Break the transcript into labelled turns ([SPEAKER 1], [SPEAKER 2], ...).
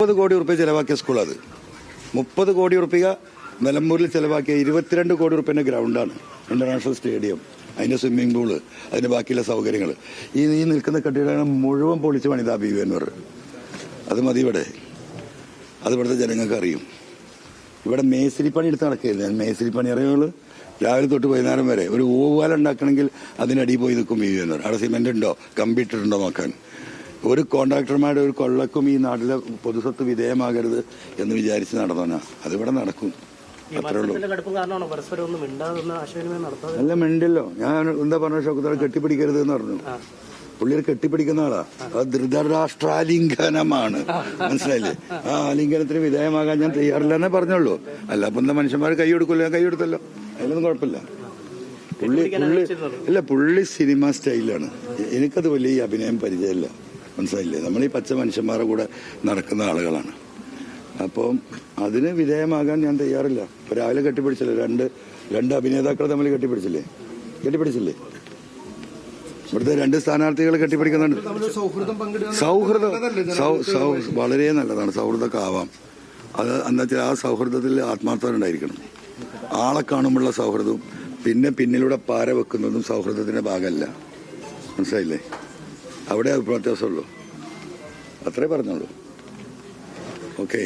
[SPEAKER 1] 30 കോടി റുപ്യ ചെലവാക്കിയ സ്കൂളത്. 30 കോടി റുപ്യ നിലമ്പൂരിൽ ചെലവാക്കിയ 22 കോടി റുപ്യന്റെ ഗ്രൗണ്ടാണ്, ഇന്റർനാഷണൽ സ്റ്റേഡിയം, അതിന്റെ സ്വിമ്മിംഗ് പൂള്, അതിന്റെ ബാക്കിയുള്ള സൗകര്യങ്ങൾ. ഈ നിൽക്കുന്ന കെട്ടിടങ്ങൾ മുഴുവൻ പൊളിച്ച് പണിതാ BVNR. അത് മതി ഇവിടെ, അത് ഇവിടുത്തെ ജനങ്ങൾക്ക് അറിയും. ഇവിടെ മേസ്തിരി പണി എടുത്ത് നടക്കുകയായിരുന്നു. ഞാൻ മേസ്തിരി പണി അറിയുള്ളൂ. രാവിലെ തൊട്ട് വൈകുന്നേരം വരെ ഒരു ഓവാല ഉണ്ടാക്കണമെങ്കിൽ അതിനടിയിൽ പോയി നിൽക്കും BVNR. അവിടെ സിമെന്റ് ഉണ്ടോ, കമ്പിട്ടിട്ടുണ്ടോ നോക്കാൻ. ഒരു കോൺട്രാക്ടർമാരുടെ ഒരു കൊള്ളക്കും ഈ നാട്ടിലെ പൊതുസ്വത്ത് വിധേയമാകരുത് എന്ന് വിചാരിച്ച് നടന്നോനാ. അതിവിടെ നടക്കും, അത്രേ ഉള്ളൂ. അല്ല, മിണ്ടല്ലോ. ഞാൻ എന്താ പറഞ്ഞ ഷൗക്കത്ത് കെട്ടിപ്പിടിക്കരുത് എന്ന് പറഞ്ഞു. പുള്ളിയെ കെട്ടിപ്പിടിക്കുന്ന ആളാ. അത് ധൃതരാഷ്ട്രാലിംഗനമാണ്, മനസ്സിലായില്ലേ? ആ ആലിംഗനത്തിന് വിധേയമാകാൻ ഞാൻ തയ്യാറില്ലെന്നേ പറഞ്ഞുള്ളൂ. അല്ല അപ്പൊ എന്താ മനുഷ്യന്മാർ കൈ കൊടുക്കില്ല? ഞാൻ കൈ കൊടുത്തല്ലോ, അതിലൊന്നും കുഴപ്പമില്ല. പുള്ളി സിനിമ സ്റ്റൈലാണ്. എനിക്കത് വലിയ ഈ അഭിനയം പരിചയമില്ല, മനസ്സിലായില്ലേ? നമ്മൾ ഈ പച്ച മനുഷ്യന്മാരുടെ കൂടെ നടക്കുന്ന ആളുകളാണ്. അപ്പം അതിന് വിധേയമാകാൻ ഞാൻ തയ്യാറില്ല. ഇപ്പൊ രാവിലെ കെട്ടിപ്പിടിച്ചില്ലേ, രണ്ട് അഭിനേതാക്കൾ തമ്മിൽ കെട്ടിപ്പിടിച്ചില്ലേ? ഇവിടുത്തെ 2 സ്ഥാനാർത്ഥികൾ കെട്ടിപ്പിടിക്കുന്നുണ്ട്. സൗഹൃദം വളരെ നല്ലതാണ്. സൗഹൃദമൊക്കെ ആവാം. അത് എന്താ വെച്ചാൽ ആ സൗഹൃദത്തിൽ ആത്മാർത്ഥത ഉണ്ടായിരിക്കണം. ആളെ കാണുമ്പോഴുള്ള സൗഹൃദവും പിന്നെ പിന്നിലൂടെ പാര വെക്കുന്നതും സൗഹൃദത്തിന്റെ ഭാഗമല്ല, മനസ്സിലായില്ലേ? അവിടെ വ്യത്യാസമുള്ളൂ, അത്രേ പറഞ്ഞുള്ളൂ. ഓക്കെ.